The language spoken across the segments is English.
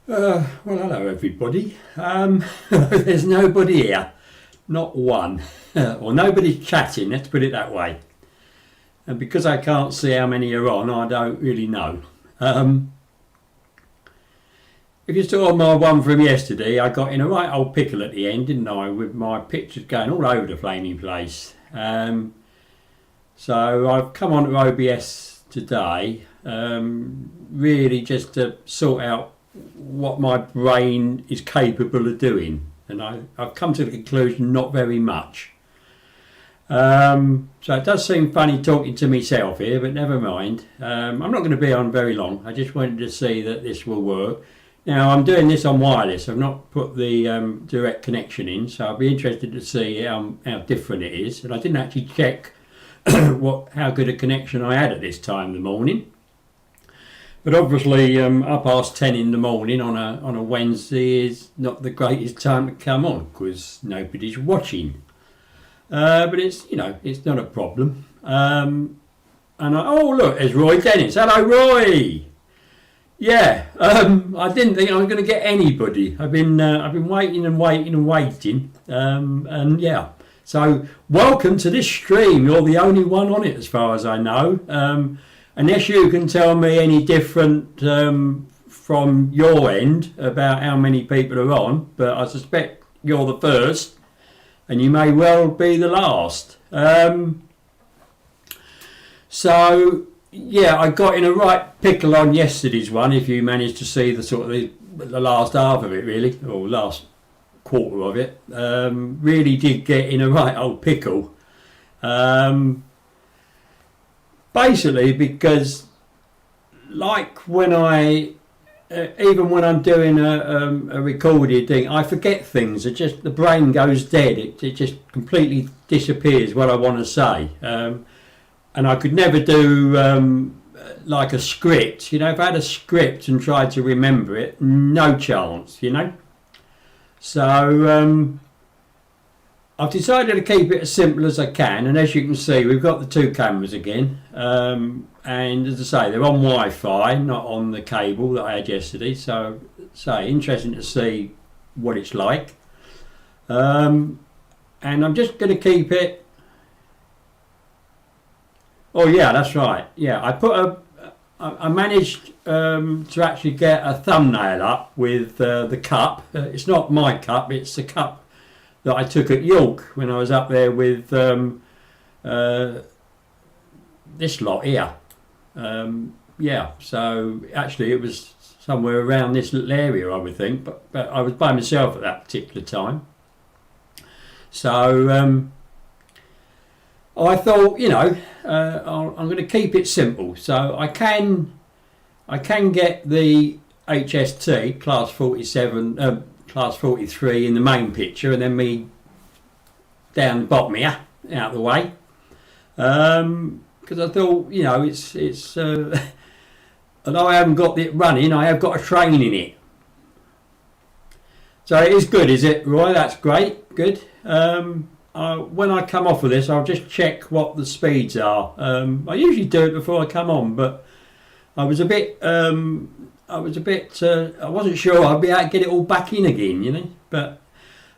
Well, hello everybody. There's nobody here, not one, or nobody chatting, let's put it that way. And because I can't see how many are on, I don't really know. If you saw my one from yesterday, I got in a right old pickle at the end, didn't I, with my pictures going all over the flaming place. So I've come on to OBS today, really just to sort out what my brain is capable of doing, and I've come to the conclusion not very much. So it does seem funny talking to myself here, but never mind. I'm not going to be on very long. I just wanted to see that this will work. Now I'm doing this on wireless. I've not put the direct connection in, so I'll be interested to see how different it is. And I didn't actually check how good a connection I had at this time in the morning. But obviously, 10:30 in the morning on a Wednesday is not the greatest time to come on because nobody's watching. But it's not a problem. Oh look, there's Roy Dennis. Hello, Roy. Yeah, I didn't think I was going to get anybody. I've been waiting and waiting and waiting. And yeah, so welcome to this stream. You're the only one on it, as far as I know. Unless you can tell me any different from your end about how many people are on, but I suspect you're the first, and you may well be the last. So yeah, I got in a right pickle on yesterday's one. If you managed to see the last half of it, really, or last quarter of it, really did get in a right old pickle. Basically, because like when even when I'm doing a recorded thing, I forget things. The brain goes dead. It just completely disappears what I want to say. And I could never do like a script. If I had a script and tried to remember it, no chance. So I've decided to keep it as simple as I can, and as you can see, we've got the two cameras again, and as I say, they're on Wi-Fi, not on the cable that I had yesterday, so interesting to see what it's like. And I'm just going to keep it. Oh yeah, that's right. Yeah, I managed to actually get a thumbnail up with the cup. It's not my cup, it's the cup that I took at York when I was up there with this lot here. Yeah, so actually it was somewhere around this little area, I would think, but I was by myself at that particular time. So I thought, I'm going to keep it simple. So I can get the HST class 47. Class 43 in the main picture, and then me down the bottom here, out of the way. Because I thought, it's although I haven't got it running, I have got a train in it. So it is good, is it, Roy? That's great, good. When I come off of this, I'll just check what the speeds are. I usually do it before I come on, but I was a bit. I wasn't sure I'd be able to get it all back in again, But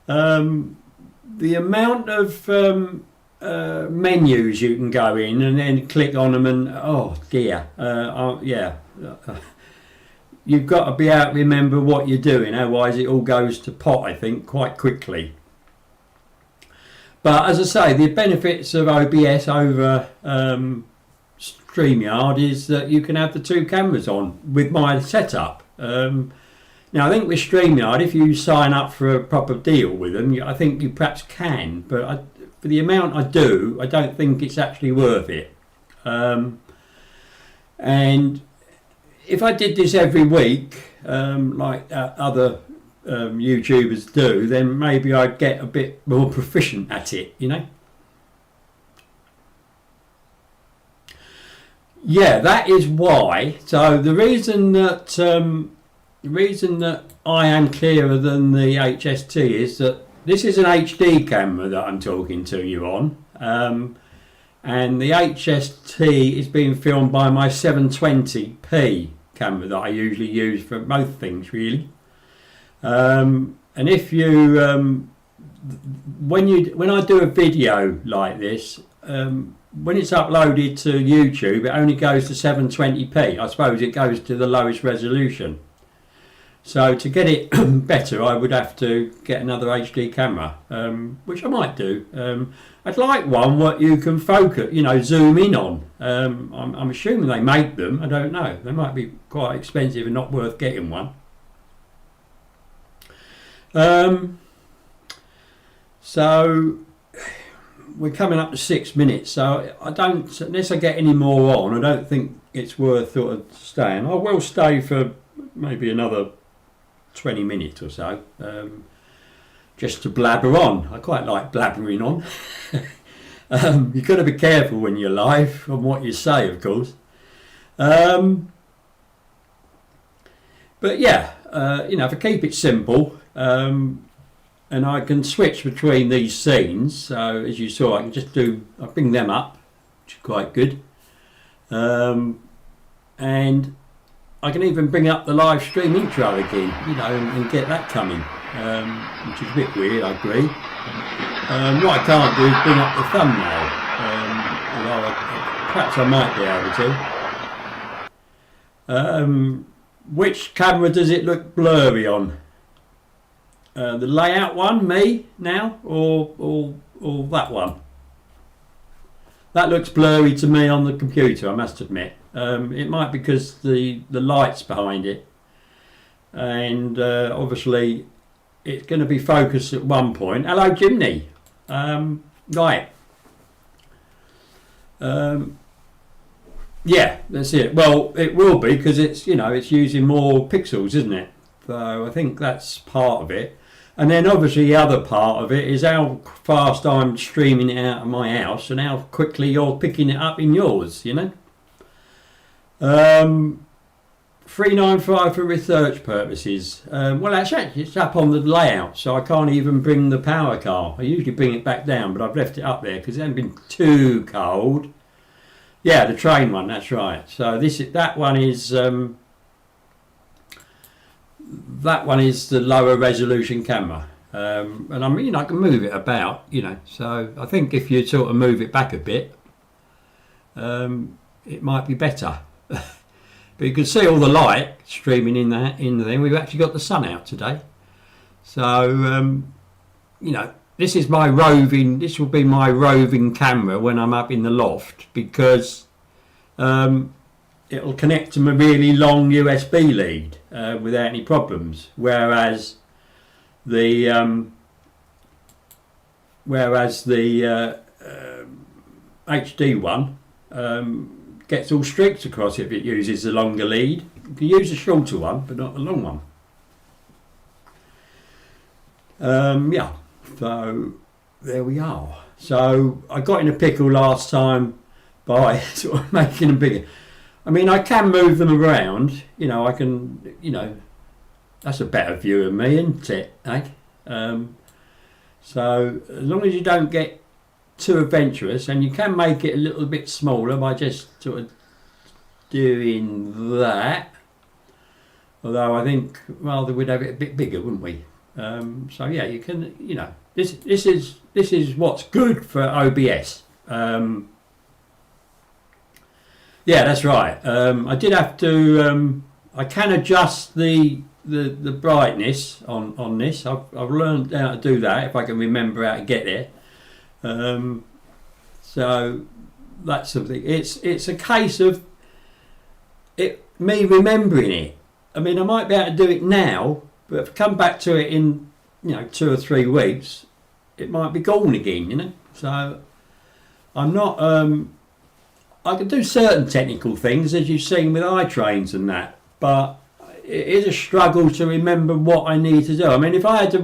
the amount of menus you can go in and then click on them, and oh dear, yeah, you've got to be able to remember what you're doing. Otherwise, it all goes to pot, I think, quite quickly. But as I say, the benefits of OBS over StreamYard is that you can have the two cameras on with my setup. Now I think with StreamYard, if you sign up for a proper deal with them, I think you perhaps can, but for the amount I do, I don't think it's actually worth it. And if I did this every week, like other YouTubers do, then maybe I'd get a bit more proficient at it, Yeah, that is why. So the reason that I am clearer than the HST is that this is an HD camera that I'm talking to you on, and the HST is being filmed by my 720p camera that I usually use for most things, really. And if you when I do a video like this, when it's uploaded to YouTube, it only goes to 720p. I suppose it goes to the lowest resolution. So to get it better, I would have to get another HD camera, which I might do. I'd like one what you can focus, zoom in on. I'm assuming they make them. I don't know. They might be quite expensive and not worth getting one. So we're coming up to 6 minutes. So unless I get any more on, I don't think it's worth sort of staying. I will stay for maybe another 20 minutes or so, just to blabber on. I quite like blabbering on. You've got to be careful when you're live on what you say, of course. But yeah, if I keep it simple, and I can switch between these scenes. So as you saw, I bring them up, which is quite good. And I can even bring up the live stream intro again, and get that coming, which is a bit weird, I agree. What I can't do is bring up the thumbnail, although perhaps I might be able to. Which camera does it look blurry on? The layout one, me now, or that one? That looks blurry to me on the computer, I must admit. It might be because the light's behind it, and obviously it's going to be focused at one point. Hello, Jimny. Right. Yeah, that's it. Well, it will be because it's it's using more pixels, isn't it? So I think that's part of it. And then obviously the other part of it is how fast I'm streaming it out of my house and how quickly you're picking it up in yours, 395 for research purposes. Well, actually it's up on the layout, so I can't even bring the power car. I usually bring it back down, but I've left it up there because it hasn't been too cold. Yeah, the train one, that's right. So that one is the lower resolution camera, and I can move it about, So I think if you sort of move it back a bit, it might be better. But you can see all the light streaming in the thing. We've actually got the sun out today, so this is my roving. This will be my roving camera when I'm up in the loft, because it'll connect to my really long USB lead without any problems. Whereas the HD one gets all streaked across if it uses the longer lead. You can use a shorter one, but not the long one. Yeah, so there we are. So I got in a pickle last time by sort of making them bigger. I mean, I can move them around. I can. That's a better view of me, isn't it? Eh? So as long as you don't get too adventurous, and you can make it a little bit smaller by just sort of doing that. Although I think rather we'd have it a bit bigger, wouldn't we? So yeah, you can. This is what's good for OBS. Yeah, that's right. I did have to. I can adjust the brightness on this. I've learned how to do that if I can remember how to get there. So that's something. It's a case of me remembering it. I mean, I might be able to do it now, but if I come back to it in 2 or 3 weeks, it might be gone again. So I'm not. I can do certain technical things, as you've seen with iTrains and that, but it is a struggle to remember what I need to do. I mean, if I had to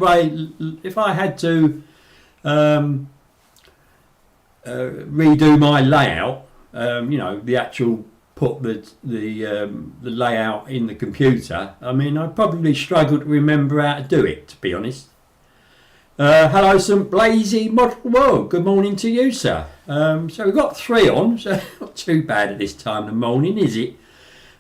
redo my layout, the actual put the layout in the computer, I mean, I'd probably struggle to remember how to do it, to be honest. Hello, St. Blazy Model World. Good morning to you, sir. So we've got 3 on, so not too bad at this time of the morning, is it?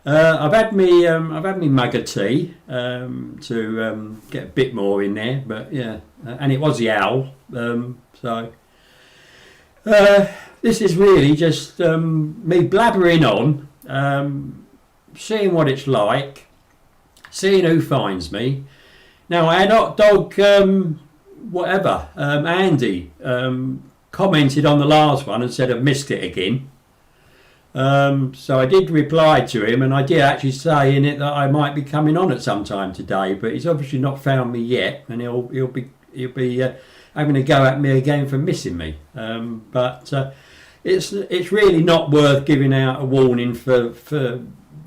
I've had me mug of tea to get a bit more in there, but yeah, and it was the owl. So this is really just me blabbering on, seeing what it's like, seeing who finds me. Now I had hot dog, Andy commented on the last one and said I've missed it again. So I did reply to him, and I did actually say in it that I might be coming on at some time today, but he's obviously not found me yet, and he'll be having a go at me again for missing me. But it's really not worth giving out a warning for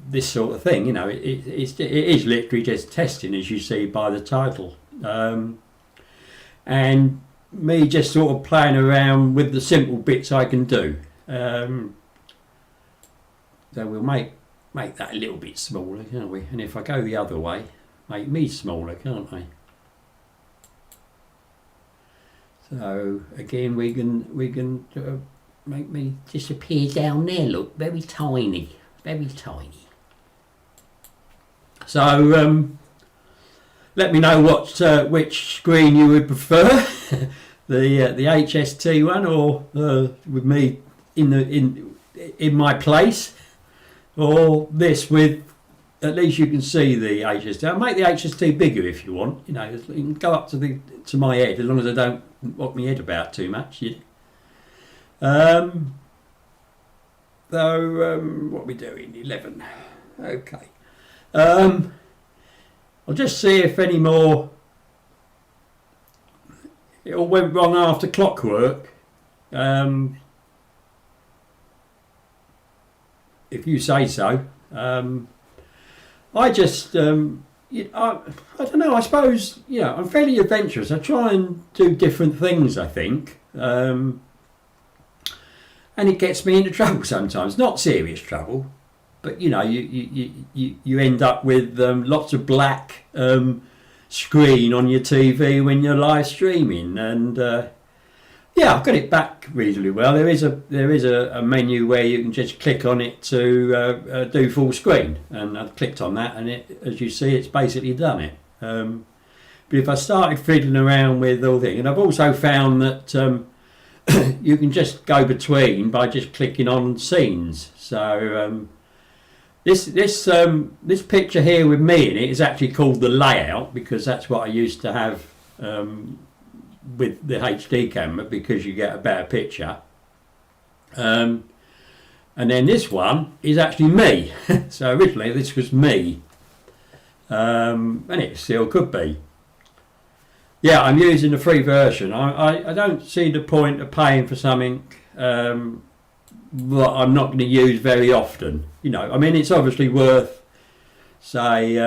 this sort of thing. You know, it is literally just testing, as you see by the title, and me just sort of playing around with the simple bits I can do. So we'll make that a little bit smaller, can't we? And if I go the other way, make me smaller, can't I? So again, we can make me disappear down there. Look, very tiny, very tiny. So let me know which screen you would prefer, the HST one, or with me in my place, or this with at least you can see the HST. I'll make the HST bigger if you want. You know, you can go up to my head as long as I don't knock my head about too much. Yeah. What are we doing? 11. Okay. I'll just see if any more. It all went wrong after clockwork. If you say so. I just, I don't know, I suppose, you know, I'm fairly adventurous. I try and do different things, I think. And it gets me into trouble sometimes. Not serious trouble, but, you know, you end up with lots of black screen on your TV when you're live streaming. And yeah, I've got it back reasonably well. There is a menu where you can just click on it to do full screen, and I've clicked on that, and it, as you see, it's basically done it. But if I started fiddling around with all things, and I've also found that you can just go between by just clicking on scenes. So this picture here with me in it is actually called the layout, because that's what I used to have with the HD camera, because you get a better picture. And then this one is actually me. So originally this was me, and it still could be. Yeah, I'm using the free version. I don't see the point of paying for something that I'm not going to use very often. You know, I mean, it's obviously worth, say,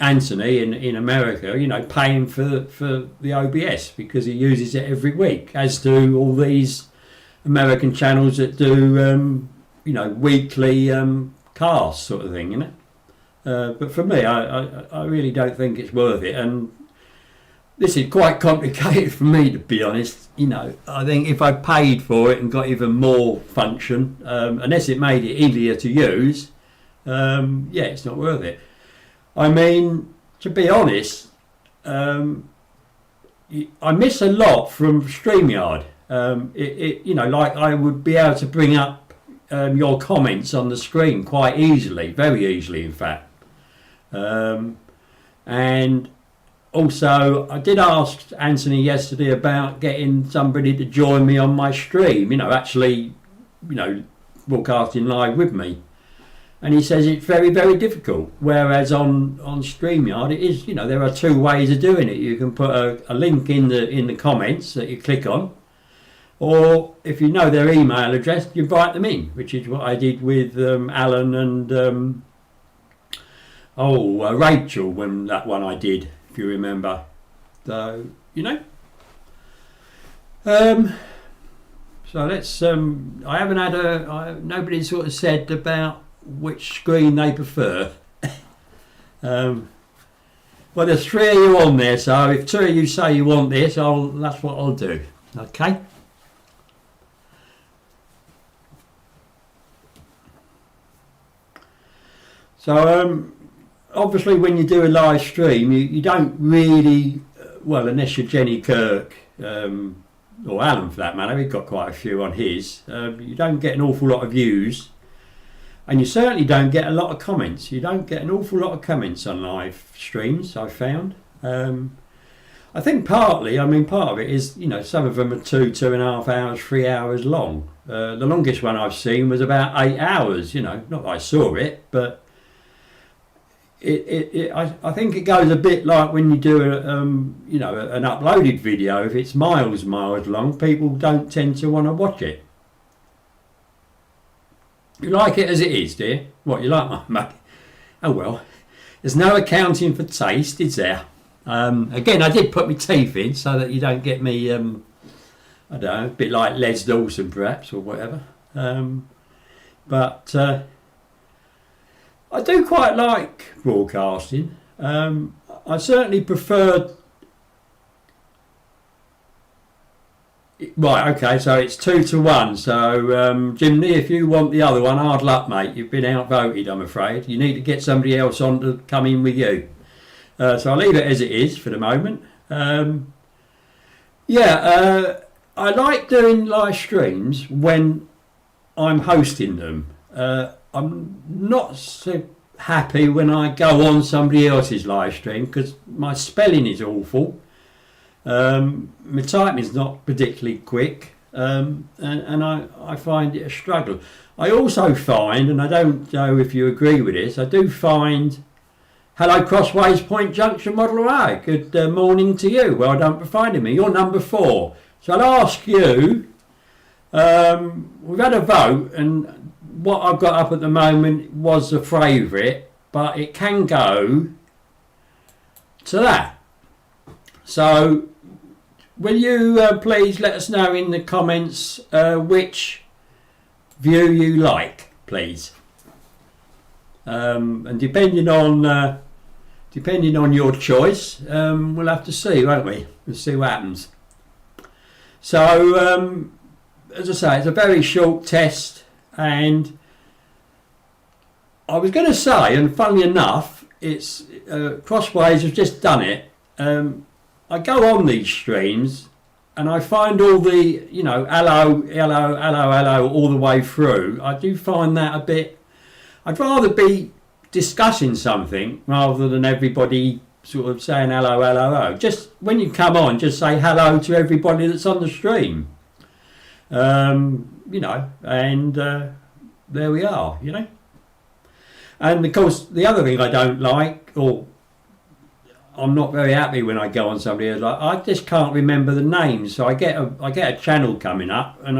Anthony in America, you know, paying for the OBS, because he uses it every week, as do all these American channels that do you know, weekly casts sort of thing, you know. But for me, I really don't think it's worth it, and this is quite complicated for me, to be honest. You know, I think if I paid for it and got even more function, unless it made it easier to use, yeah, it's not worth it. I mean, to be honest, I miss a lot from StreamYard. You know, like I would be able to bring up your comments on the screen quite easily, very easily, in fact. And also, I did ask Anthony yesterday about getting somebody to join me on my stream. You know, actually, you know, broadcasting live with me. And he says it's very, very difficult. Whereas on StreamYard, it is, you know, there are two ways of doing it. You can put a link in the comments that you click on, or if you know their email address, you invite them in, which is what I did with Alan and Rachel, when that one I did, if you remember. So, you know. So let's. I haven't had nobody sort of said about which screen they prefer. Well, there's 3 of you on there, so if 2 of you say you want this, that's what I'll do. Okay. So obviously when you do a live stream, you don't really, well, unless you're Jenny Kirk, or Alan for that matter, we've got quite a few on his, you don't get an awful lot of views, and you certainly don't get a lot of comments. You don't get an awful lot of comments on live streams, I've found. I think partly, I mean, part of it is, you know, some of them are 2.5 hours, 3 hours long. The longest one I've seen was about 8 hours, you know, not that I saw it, but I think it goes a bit like when you do you know, an uploaded video. If it's miles long, people don't tend to want to watch it. You like it as it is, dear? What, you like my mate? Oh well, there's no accounting for taste, is there? Again, I did put my teeth in so that you don't get me, I don't know, a bit like Les Dawson perhaps, or whatever. But I do quite like broadcasting. I certainly prefer... Right, okay, so it's 2-1. So, Jimmy, if you want the other one, hard luck, mate. You've been outvoted, I'm afraid. You need to get somebody else on to come in with you. So I'll leave it as it is for the moment. I like doing live streams when I'm hosting them. I'm not so happy when I go on somebody else's live stream because my spelling is awful. My typing is not particularly quick, and I find it a struggle. I also find, and I don't know if you agree with this, I do find... Hello, Crossways Point Junction Model A. Good morning to you. Well done for finding me. You're number 4. So I'll ask you, we've had a vote, and what I've got up at the moment was a favourite, but it can go to that. So will you please let us know in the comments which view you like, please. And depending on your choice, we'll have to see, won't we? We'll see what happens. So, as I say, it's a very short test, and I was going to say, and funnily enough, it's Crossways have just done it. I go on these streams, and I find all the, you know, hello, all the way through. I do find that a bit... I'd rather be discussing something rather than everybody sort of saying hello. Just when you come on, just say hello to everybody that's on the stream. You know, and there we are, you know. And of course, the other thing I don't like, or I'm not very happy when I go on somebody else, like, I just can't remember the names. So I get a channel coming up, and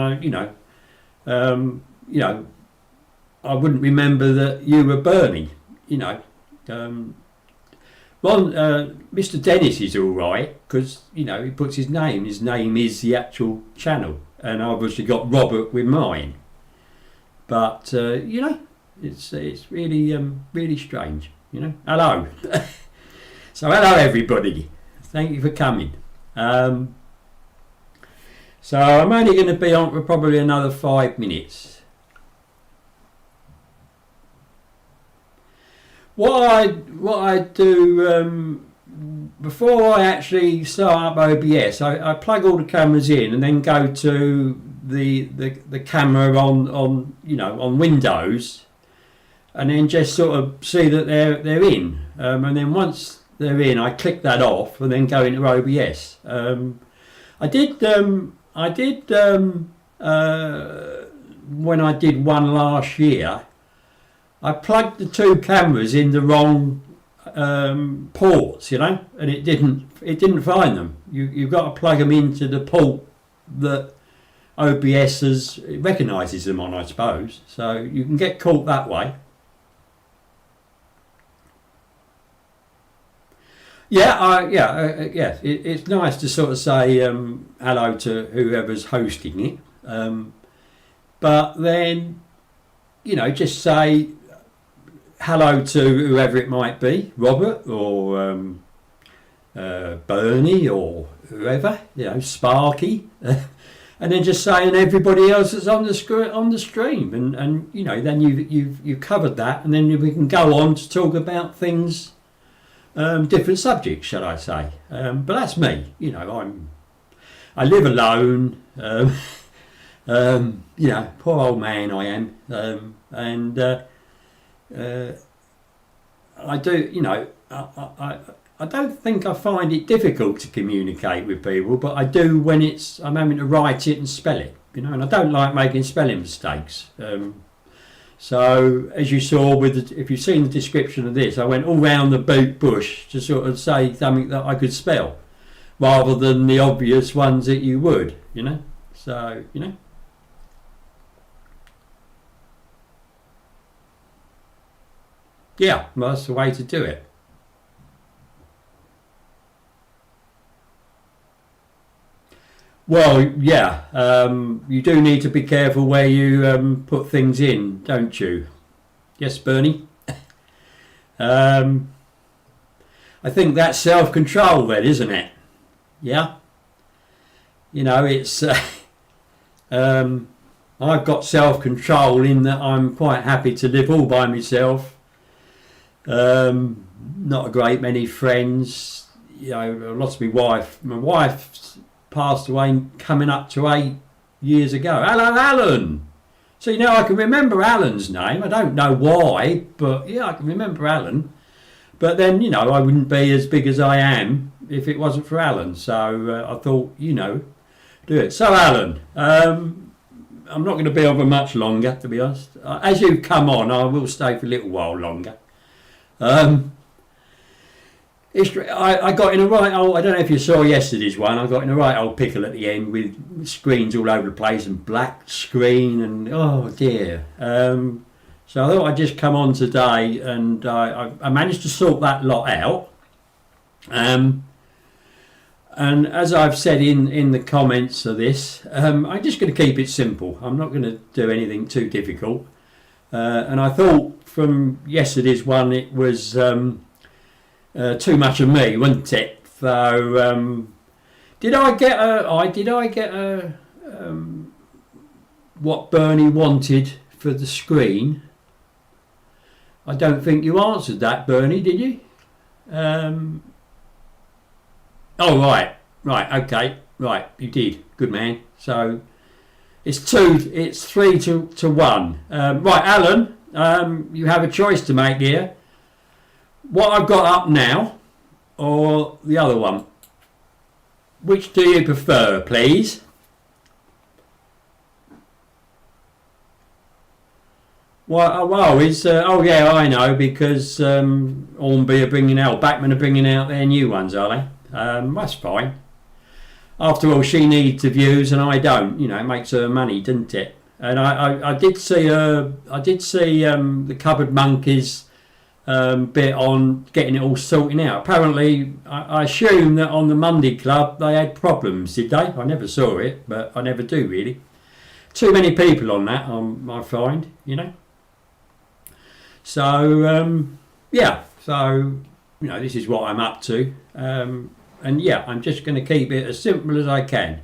I wouldn't remember that you were Bernie, you know. Mr. Dennis is all right because, you know, he puts his name. His name is the actual channel, and I obviously got Robert with mine. But you know, it's really really strange, you know. Hello, so hello everybody. Thank you for coming. So I'm only going to be on for probably another 5 minutes. What I do before I actually start up OBS, I plug all the cameras in and then go to the camera on you know, on Windows, and then just sort of see that they're in, and then once they're in, I click that off and then go into OBS. I did when I did one last year. I plugged the 2 cameras in the wrong ports, you know, and it didn't find them. You've got to plug them into the port that OBS recognises them on, I suppose. So you can get caught that way. It's nice to sort of say hello to whoever's hosting it, but then, you know, just say hello to whoever it might be, Robert or Bernie or whoever, you know, Sparky. and then just saying everybody else that's on the stream, and you know, then you've covered that, and then we can go on to talk about things, different subjects, shall I say? But that's me. You know, I live alone. You know, poor old man I am, and I do. You know, I don't think I find it difficult to communicate with people, but I do when I'm having to write it and spell it, you know, and I don't like making spelling mistakes. So as you saw if you've seen the description of this, I went all round the bush to sort of say something that I could spell, rather than the obvious ones that you would, you know. So, you know. Yeah, well, that's the way to do it. Well, yeah, you do need to be careful where you put things in, don't you? Yes, Bernie? I think that's self-control then, isn't it? Yeah? You know, it's... I've got self-control in that I'm quite happy to live all by myself. Not a great many friends. You know, I lost my wife. My wife passed away coming up to 8 years ago. Hello, Alan. So, you know, I can remember Alan's name. I don't know why, but yeah, I can remember Alan. But then, you know, I wouldn't be as big as I am if it wasn't for Alan. So I thought, you know, do it. So, Alan, I'm not going to be on for much longer, to be honest. As you come on, I will stay for a little while longer. I got in a right old, I don't know if you saw yesterday's one, I got in a right old pickle at the end with screens all over the place and black screen and oh dear. So I thought I'd just come on today, and I managed to sort that lot out. And as I've said in the comments of this, I'm just going to keep it simple. I'm not going to do anything too difficult. And I thought from yesterday's one it was too much of me, wasn't it? So did I get what Bernie wanted for the screen? I don't think you answered that, Bernie, did you? Oh right, okay, right, you did, good man. So it's 3 to 1. Right, Alan, you have a choice to make here. What I've got up now, or the other one? Which do you prefer, please? Well, it's oh yeah, I know, because Hornby are bringing out, Backman are bringing out their new ones, are they? That's fine. After all, she needs the views and I don't. You know, it makes her money, doesn't it? And I did see the Cupboard Monkeys bit on getting it all sorted out. Apparently, I assume that on the Monday Club they had problems, did they? I never saw it, but I never do really. Too many people on that, I find, you know. So yeah, so you know, this is what I'm up to, and yeah, I'm just going to keep it as simple as I can.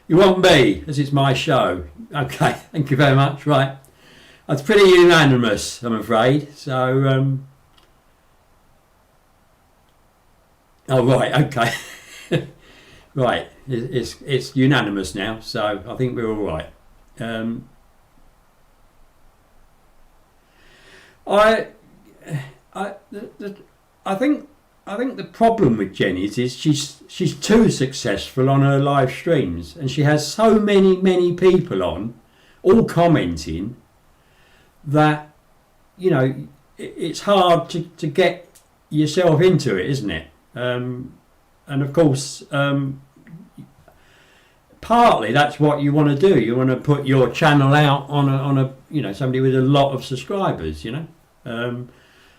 You want me, as it's my show? Okay, thank you very much. Right. That's pretty unanimous, I'm afraid. So, oh right, okay, right. It's unanimous now, so I think we're all right. I think the problem with Jenny is she's too successful on her live streams, and she has so many people on, all commenting, that, you know, it's hard to get yourself into it, isn't it? And of course, partly that's what you want to do. You want to put your channel out on a you know, somebody with a lot of subscribers, you know.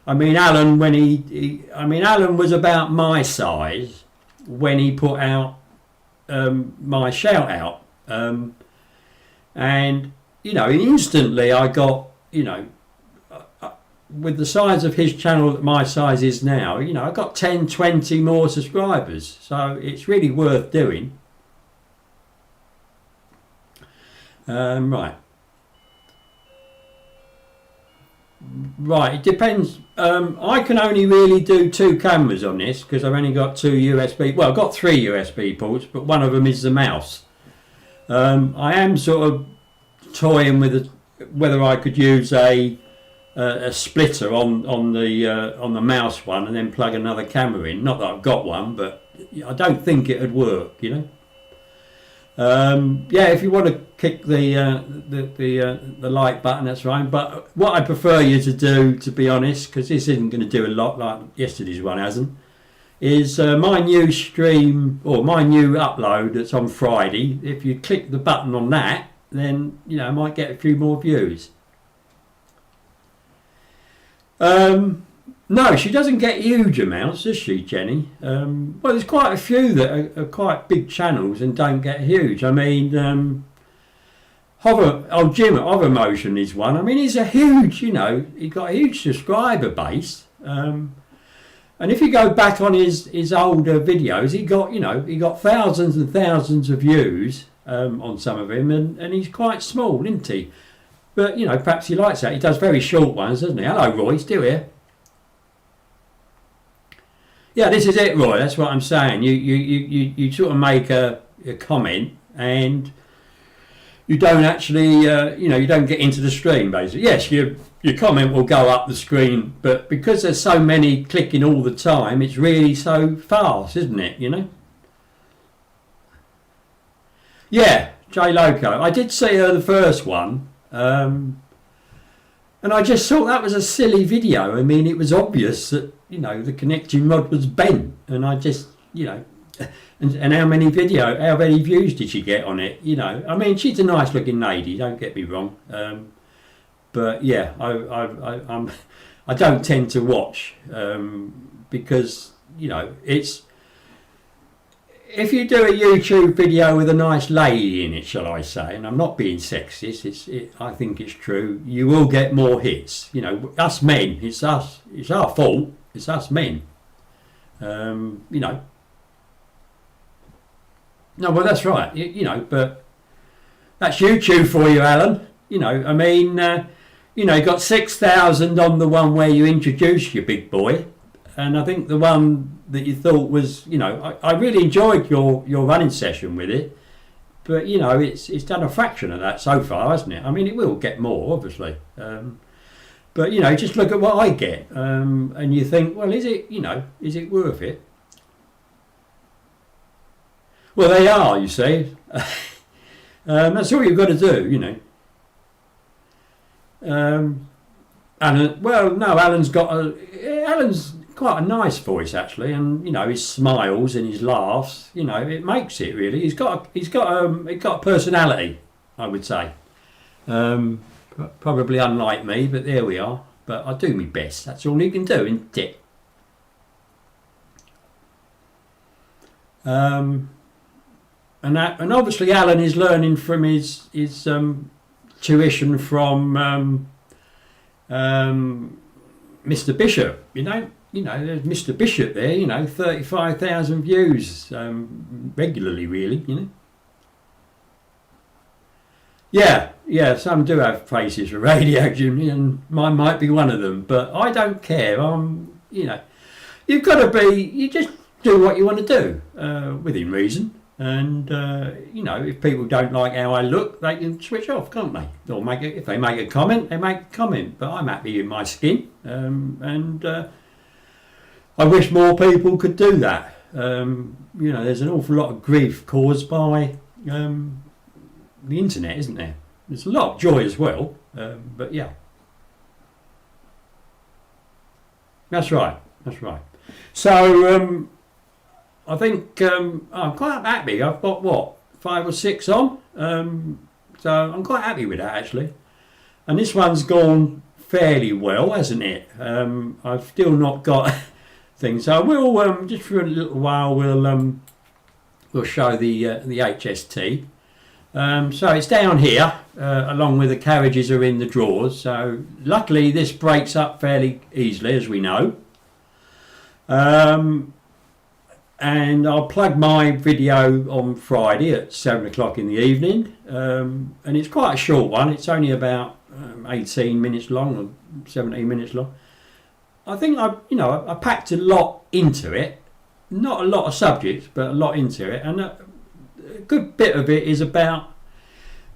I mean, Alan, when Alan was about my size when he put out my shout out, and you know, instantly I got, you know, with the size of his channel that my size is now, you know, I got 10-20 more subscribers, so it's really worth doing. Right. Right, it depends. I can only really do 2 cameras on this because I've only got 2 USB. Well, I've got 3 USB ports, but one of them is the mouse. I am sort of toying with whether I could use a splitter on the mouse one and then plug another camera in. Not that I've got one, but I don't think it would work, you know. Yeah, if you want to kick the like button, that's fine. But what I prefer you to do, to be honest, because this isn't going to do a lot like yesterday's one hasn't, is my new stream or my new upload that's on Friday. If you click the button on that, then you know I might get a few more views. No, she doesn't get huge amounts, does she, Jenny? Well, there's quite a few that are quite big channels and don't get huge. I mean, Jim of Emotion is one. I mean, he's a huge, you know, he's got a huge subscriber base. And if you go back on his older videos, he got thousands and thousands of views on some of him, and he's quite small, isn't he? But, you know, perhaps he likes that. He does very short ones, doesn't he? Hello, Roy, still here. Yeah, this is it, Roy. That's what I'm saying. You sort of make a comment and you don't actually, you don't get into the stream, basically. Yes, your comment will go up the screen, but because there's so many clicking all the time, it's really so fast, isn't it, you know? Yeah, J Loco. I did see her the first one, and I just thought that was a silly video. I mean, it was obvious that, you know, the connecting rod was bent, and I just, you know, and how many views did she get on it? You know, I mean, she's a nice looking lady, don't get me wrong, but yeah, I don't tend to watch because, you know, it's, if you do a YouTube video with a nice lady in it, shall I say, and I'm not being sexist, I think it's true, you will get more hits. You know, us men, it's our fault, it's us men. You know. No, well, that's right, you know, but that's YouTube for you, Alan. You know, I mean, you know, you got 6,000 on the one where you introduced your big boy. And I think the one that you thought was, you know, I really enjoyed your running session with it, but you know, it's done a fraction of that so far, hasn't it? I mean, it will get more, obviously, but you know, just look at what I get, and you think, well, is it worth it? Well, they are, you see. That's all you've got to do, you know. Alan's quite a nice voice actually, and you know, his smiles and his laughs, you know, it makes it really. He's got a personality, I would say. Probably unlike me, but there we are. But I do my best. That's all you can do, isn't it? And obviously Alan is learning from his tuition from Mr. Bishop, you know, there's Mr. Bishop there, you know, 35,000 views regularly, really, you know. Yeah, some do have faces for radio, Jimmy, and mine might be one of them, but I don't care. You know, you just do what you want to do, within reason. And, you know, if people don't like how I look, they can switch off, can't they? Or if they make a comment, they make a comment. But I'm happy in my skin. And I wish more people could do that. You know, there's an awful lot of grief caused by the internet, isn't there? There's a lot of joy as well. But yeah. That's right. So, I think I'm quite happy. I've got 5 or 6 on, so I'm quite happy with that actually. And this one's gone fairly well, hasn't it? I've still not got things, so we'll just for a little while we'll show the HST. So it's down here, along with the carriages are in the drawers. So luckily this breaks up fairly easily, as we know. and I'll plug my video on Friday at 7 o'clock in the evening, and it's quite a short one. It's only about 18 minutes long or 17 minutes long. I think I packed a lot into it, not a lot of subjects, but a lot into it, and a good bit of it is about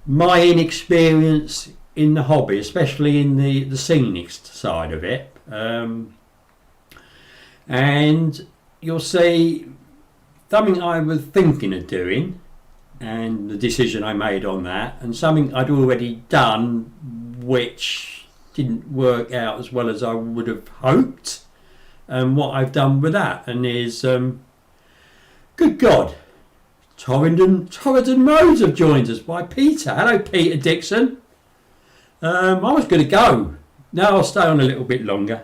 my inexperience in the hobby, especially in the scenic side of it, and you'll see something I was thinking of doing and the decision I made on that, and something I'd already done which didn't work out as well as I would have hoped, and what I've done with that. And is good God, Torrington Roads have joined us by Peter. Hello Peter Dixon. I was going to go. Now I'll stay on a little bit longer.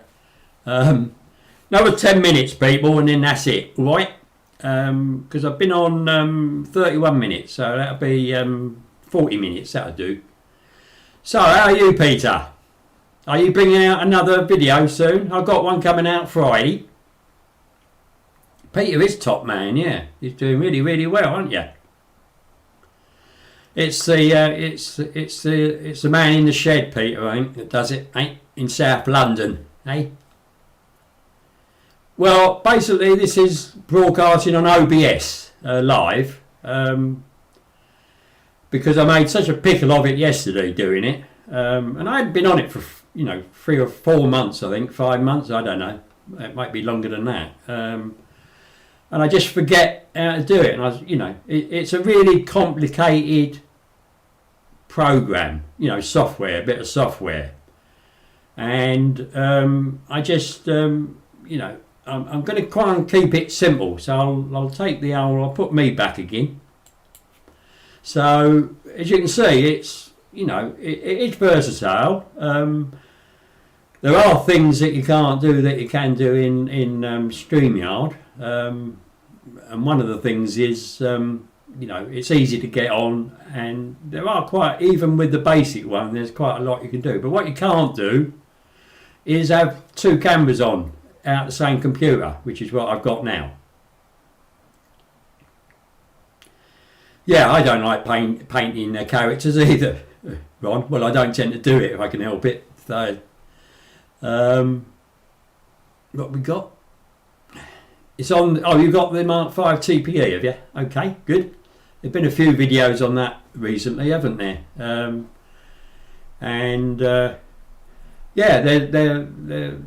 Another 10 minutes, people, and then that's it, all right? Because I've been on 31 minutes, so that'll be 40 minutes, that'll do. So, how are you, Peter? Are you bringing out another video soon? I've got one coming out Friday. Peter is top man, yeah. He's doing really, really well, aren't you? It's the man in the shed, Peter, I think, that does it, eh? In South London, eh? Well, basically, this is broadcasting on OBS live, because I made such a pickle of it yesterday doing it, and I hadn't been on it for 3 or 4 months, I think, 5 months, I don't know, it might be longer than that, and I just forget how to do it, and it's a really complicated program, software, a bit of software, and I just I'm going to try and keep it simple, so I'll take I'll put me back again. So as you can see, it's it's versatile. There are things that you can't do that you can do in StreamYard, and one of the things is it's easy to get on, and there are even with the basic one, there's quite a lot you can do. But what you can't do is have 2 cameras on out the same computer, which is what I've got now. Yeah, I don't like painting their characters either, Ron. Well, I don't tend to do it if I can help it. So, what we got? It's on. Oh, you've got the Mark V TPE, have you? Okay, good. There've been a few videos on that recently, haven't there? Yeah, they're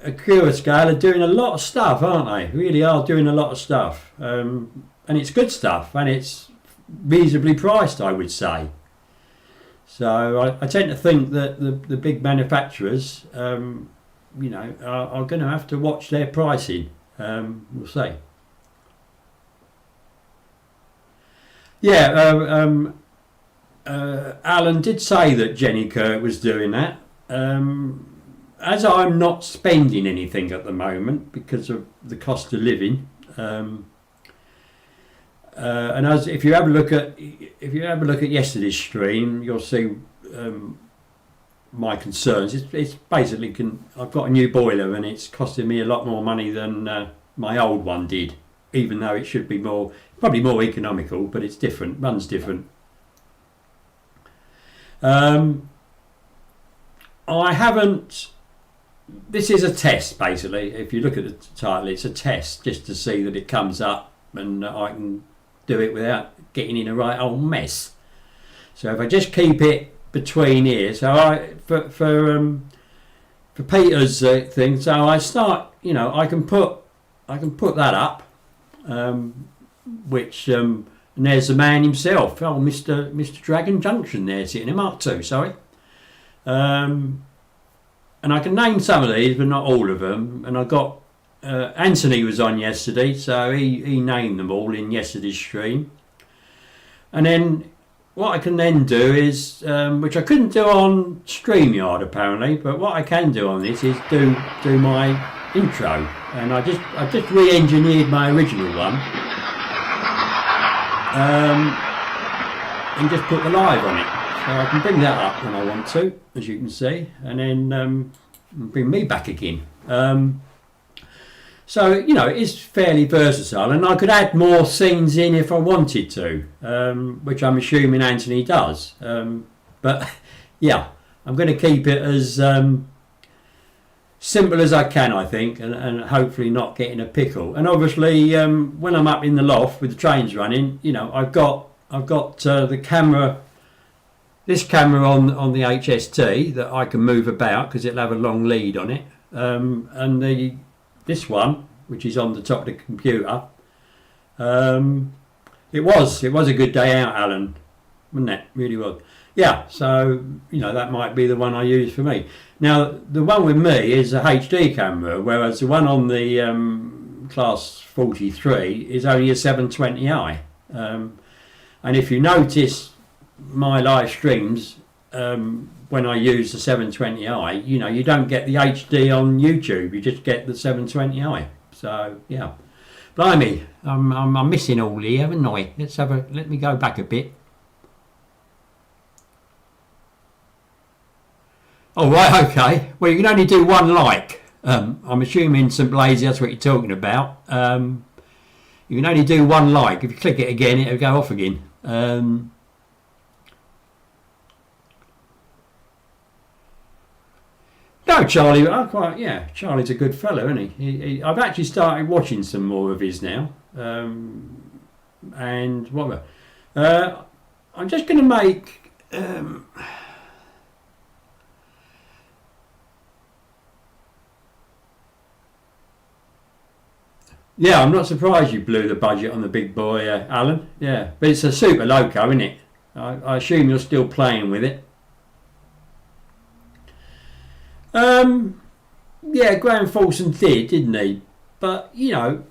a Cura scale are doing a lot of stuff, aren't they? Really are doing a lot of stuff, and it's good stuff, and it's reasonably priced, I would say. So I tend to think that the big manufacturers, are going to have to watch their pricing. We'll see. Yeah, Alan did say that Jenny Kirk was doing that. As I'm not spending anything at the moment because of the cost of living, and as if you have a look at yesterday's stream, you'll see my concerns. It's basically I've got a new boiler and it's costing me a lot more money than my old one did, even though it should be probably more economical, but it's different, runs different. I haven't. This is a test, basically. If you look at the title, it's a test just to see that it comes up and I can do it without getting in a right old mess. So if I just keep it between here, so for Peter's thing, so I start, I can put that up, which and there's the man himself, Mr. Dragon Junction there, sitting in Mark II, sorry. And I can name some of these, but not all of them. And I got Anthony was on yesterday, so he named them all in yesterday's stream. And then what I can then do is, which I couldn't do on StreamYard apparently, but what I can do on this is do my intro. And I just re-engineered my original one, and just put the live on it. So I can bring that up when I want to, as you can see, and then bring me back again. So, you know, it is fairly versatile, and I could add more scenes in if I wanted to, which I'm assuming Anthony does. But yeah, I'm going to keep it as simple as I can, I think, and hopefully not getting a pickle. And obviously, when I'm up in the loft with the trains running, you know, I've got the camera, this camera on the HST that I can move about because it'll have a long lead on it, and this one, which is on the top of the computer. It was a good day out, Alan, wasn't it? Really was. Yeah, so, you know, that might be the one I use for me. Now, the one with me is a HD camera, whereas the one on the Class 43 is only a 720i. And if you notice my live streams, when I use the 720i, you know, you don't get the HD on YouTube, you just get the 720i. So, yeah. Blimey, I'm missing all here, haven't I? Let me go back a bit. Oh, right, okay. Well, you can only do one like. I'm assuming St. Blaise, that's what you're talking about. You can only do one like. If you click it again, it'll go off again. No, Charlie, Charlie's a good fellow, isn't he? I've actually started watching some more of his now. And whatever. I'm just going to make... yeah, I'm not surprised you blew the budget on the big boy, Alan. Yeah, but it's a Super Loco, isn't it? I assume you're still playing with it. Yeah, Graham Fulson didn't he? But, you know,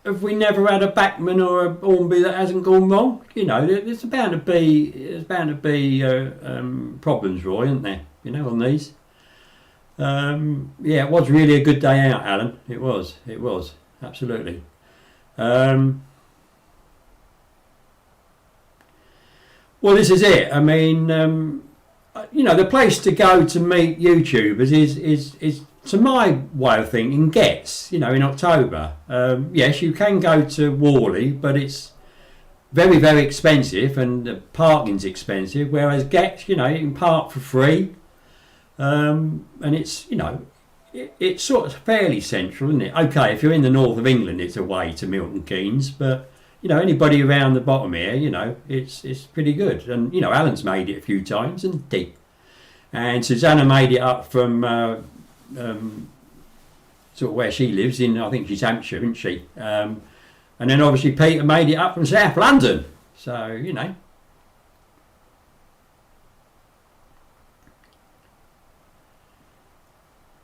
have we never had a Bachmann or a Hornby that hasn't gone wrong? You know, there's bound to be problems, Roy, isn't there? You know, on these. Yeah, it was really a good day out, Alan. It was, absolutely. Well, this is it. I mean, you know, the place to go to meet YouTubers is to my way of thinking, Getz, you know, in October. Yes, you can go to Worley, but it's very, very expensive, and the parking's expensive, whereas Getz, you know, you can park for free, and it's, you know, it's sort of fairly central, isn't it? Okay, if you're in the north of England, it's away to Milton Keynes, but, you know, anybody around the bottom here, you know, it's pretty good. And, you know, Alan's made it a few times, and And Susanna made it up from sort of where she lives in, I think she's Hampshire, isn't she? And then obviously Peter made it up from South London. So, you know.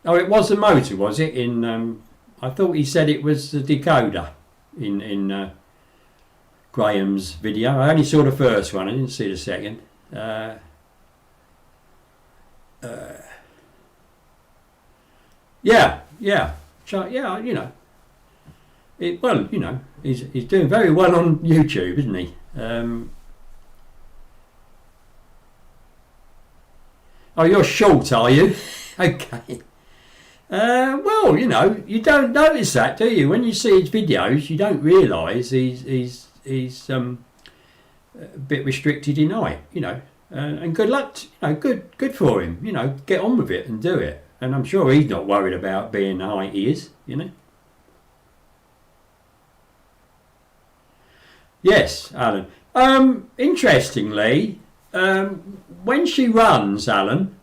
Oh, it was the motor, was it? In I thought he said it was the decoder in Graham's video. I only saw the first one, I didn't see the second. Yeah, you know. Well, you know, he's doing very well on YouTube, isn't he? Oh, you're short, are you? Okay. Well, you know, you don't notice that, do you? When you see his videos, you don't realise he's a bit restricted in height, you know. And good luck, you know, good for him. You know, get on with it and do it. And I'm sure he's not worried about being the height he is, you know. Yes, Alan. Interestingly, when she runs, Alan,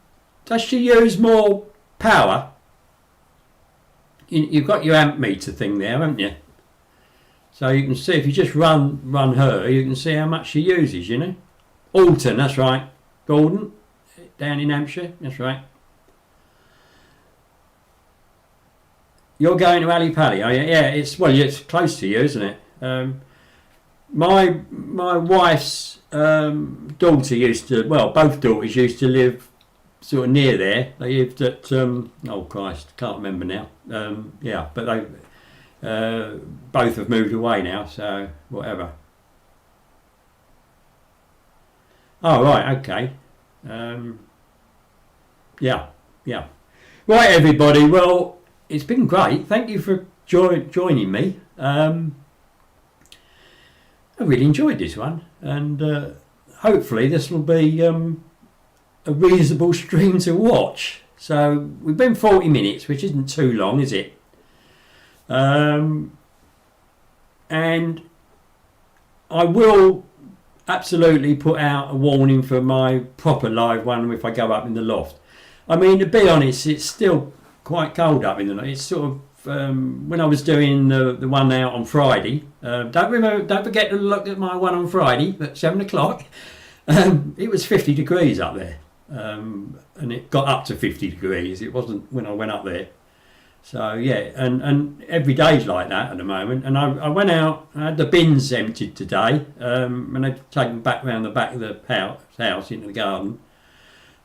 does she use more power? You've got your amp meter thing there, haven't you? So you can see, if you just run her, you can see how much she uses, you know. Alton, that's right. Gordon, down in Hampshire, that's right. You're going to Ali Pali, are you? Yeah, it's close to you, isn't it? My wife's daughter used to, well, both daughters used to live sort of near there. They lived at, oh Christ, can't remember now. Yeah, but they both have moved away now, so whatever. Oh, right, okay. Yeah. Right, everybody. Well, it's been great. Thank you for joining me. I really enjoyed this one, and hopefully this will be a reasonable stream to watch. So we've been 40 minutes, which isn't too long, is it? And I will absolutely put out a warning for my proper live one if I go up in the loft. I mean, to be honest, it's still quite cold up in the loft. It's sort of when I was doing the one out on Friday. Don't forget to look at my one on Friday at 7 o'clock. It was 50 degrees up there, and it got up to 50 degrees. It wasn't when I went up there. So yeah, and every day's like that at the moment. And I went out, I had the bins emptied today, and I'd taken back round the back of the house into the garden.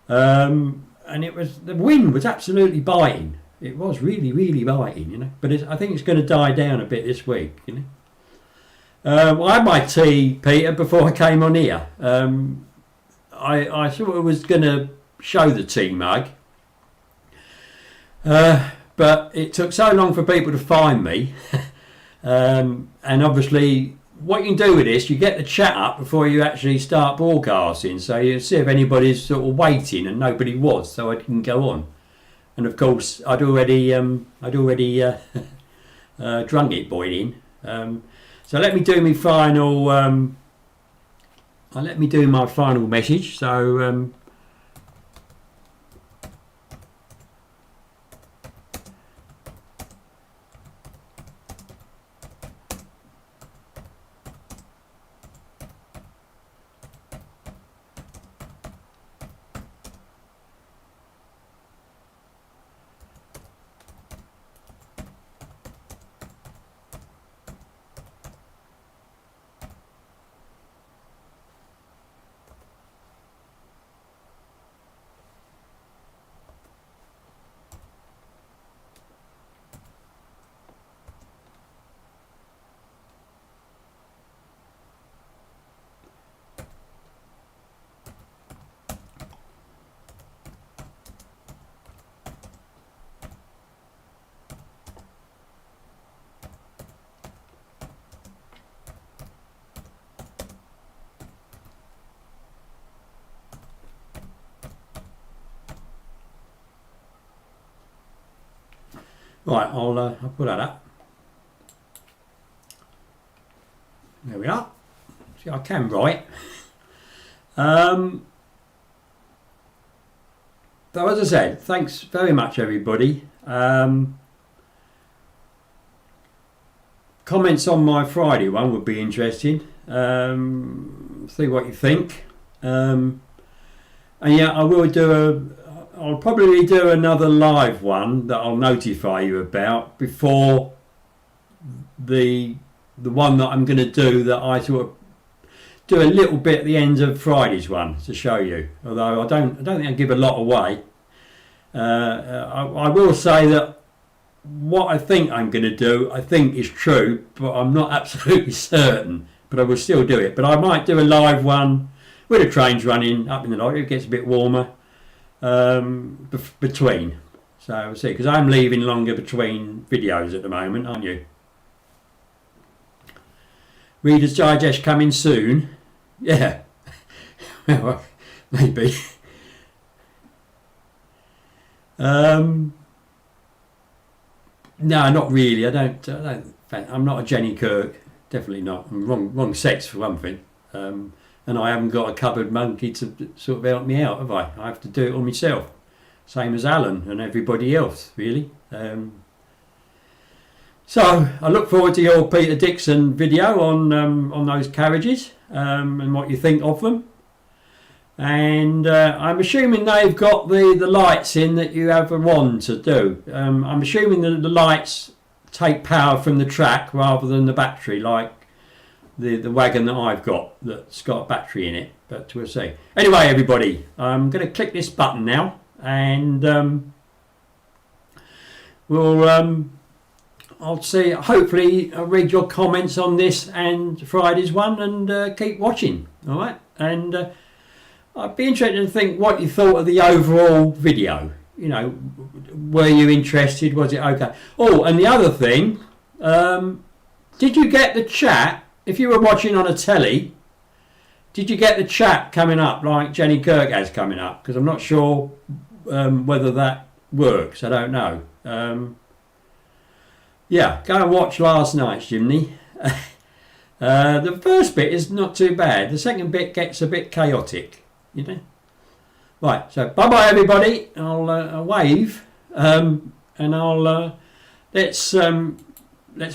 And the wind was absolutely biting. It was really, really biting, you know. But I think it's going to die down a bit this week, you know. Well, I had my tea, Peter, before I came on here. I sort of was going to show the tea mug. But it took so long for people to find me. And obviously, what you can do with this, you get the chat up before you actually start broadcasting. So you see if anybody's sort of waiting, and nobody was, so I didn't go on. And of course, I'd already drunk it boiling. So let me do my final. Let me do my final message. So. Right, I'll put that up. There we are. See, I can write. So as I said, thanks very much, everybody. Comments on my Friday one would be interesting. See what you think. And yeah, I will do I'll probably do another live one that I'll notify you about before the one that I'm going to do, that I sort of do a little bit at the end of Friday's one to show you. Although I don't think I give a lot away. I will say that what I think I'm going to do, I think is true, but I'm not absolutely certain. But I will still do it. But I might do a live one with the trains running up in the night. It gets a bit warmer. Between, so we'll see, because I'm leaving longer between videos at the moment, aren't you? Reader's Digest coming soon. Yeah. Well, maybe. No, not really. I don't. I'm not a Jenny Kirk. Definitely not. I'm wrong sex for one thing. And I haven't got a cupboard monkey to sort of help me out, have I? I have to do it all myself. Same as Alan and everybody else, really. So I look forward to your Peter Dixon video on those carriages and what you think of them. And I'm assuming they've got the lights in that you have a wand to do. I'm assuming that the lights take power from the track rather than the battery, like the wagon that I've got that's got a battery in it, but we'll see. Anyway, everybody, I'm going to click this button now, and I'll see. Hopefully, I'll read your comments on this and Friday's one, and keep watching. All right, and I'd be interested to think what you thought of the overall video. You know, were you interested? Was it okay? Oh, and the other thing, Did you get the chat? If you were watching on a telly, did you get the chat coming up like Jenny Kirk has coming up? Because I'm not sure whether that works. I don't know. Yeah, go and watch last night's Jimmy. The first bit is not too bad. The second bit gets a bit chaotic, you know. Right, so bye-bye everybody. I'll wave, and I'll let's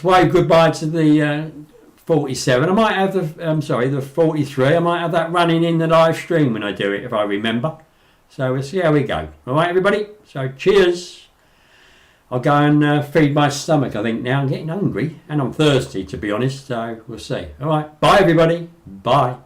wave goodbye to the 47. I might have the 43. I might have that running in the live stream when I do it, if I remember. So we'll see how we go. All right, everybody. So cheers. I'll go and feed my stomach, I think, now. I'm getting hungry and I'm thirsty, to be honest. So we'll see. All right. Bye, everybody. Bye.